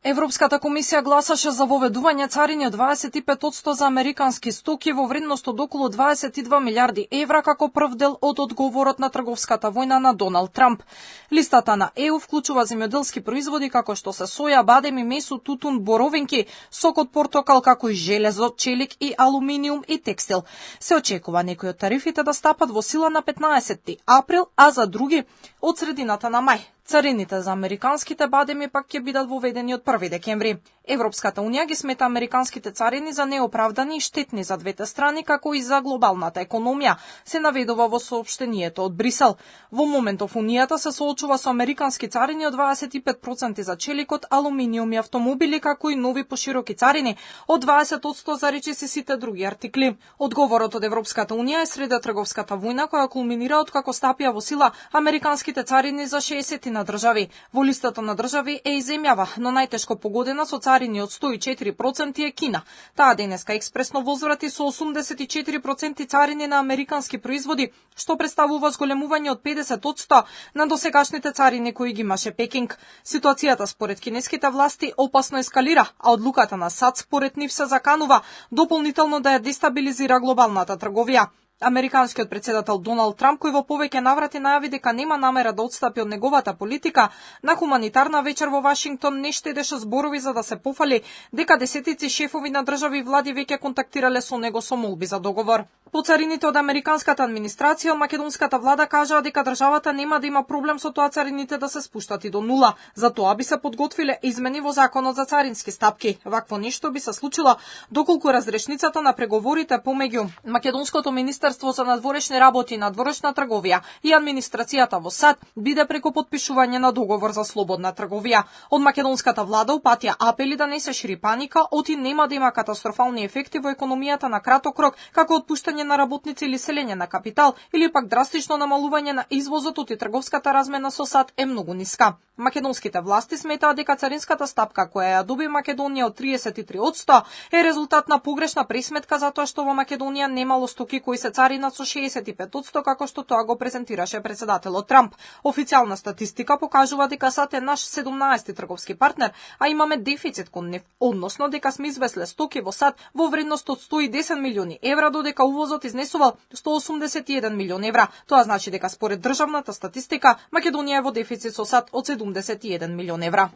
Европската комисија гласаше за воведување царини од 25% за американски стоки во вредност од околу 22 милиарди евра како прв дел од одговорот на трговската војна на Доналд Трамп. Листата на ЕУ вклучува земјоделски производи како што се соја, бадеми, месо, тутун, боровинки, сок од портокал, како и железо, челик и алуминиум и текстил. Се очекува некои од тарифите да стапат во сила на 15 април, а за други од средината на мај. Царините за американските бадеми пак ќе бидат воведени од 1 декември. Европската унија ги смета американските царини за неоправдани и штетни за двете страни, како и за глобалната економија, се наведува во соопштението од Брисел. Во моментов унијата се соочува со американски царини од 25% за челикот, алуминиум и автомобили, како и нови пошироки царини од 20% за речиси сите други артикли. Одговорот од Европската унија е среде трговската војна која кулминира од како стапија во сила американските царини за 60 на држави. Во листата на држави е и земјава, но најтешко погодена со царини од 104% е Кина. Таа денеска експресно возврати со 84% царини на американски производи, што представува зголемување од 50% на досегашните царини кои ги имаше Пекинг. Ситуацијата според кинеските власти опасно ескалира, а одлуката на САД според нив се заканува дополнително да ја дестабилизира глобалната трговија. Американскиот председател Доналд Трамп, кој во повеќе наврати најави дека нема намера да отстапи од неговата политика, на хуманитарна вечер во Вашингтон не штедеше зборови за да се пофали дека десетици шефови на држави и влади веќе контактирале со него со молби за договор. По царините од американската администрација, македонската влада кажаа дека државата нема да има проблем со тоа царините да се спуштат и до нула. За тоа би се подготвиле измени во законот за царински стапки. Вакво нешто би се случило доколку разрешницата на преговорите помеѓу македонското министерство за надворешни работи и надворешна трговија и администрацијата во САД биде преку потпишување на договор за слободна трговија. Од македонската влада упатија апели да не се шири паника, оти нема да има катастрофални ефекти во економијата на краток рок, како отпуштање на работници или селење на капитал, или пак драстично намалување на извозот, оти трговската размена со САД е многу ниска. Македонските власти сметаат дека царинската стапка која ја доби Македонија од 33% е резултат на погрешна пресметка затоа што во Македонија немало стоки кои се царинат со 65% како што тоа го презентираше председателот Трамп. Официјална статистика покажува дека САД е наш 17-ти трговски партнер, а имаме дефицит кон нив, односно дека сме извезле стоки во САД во вредност од 110 милиони евра, додека увозот изнесувал 181 милион евра. Тоа значи дека според државната статистика Македонија е во дефицит со САД од 71 милион евра.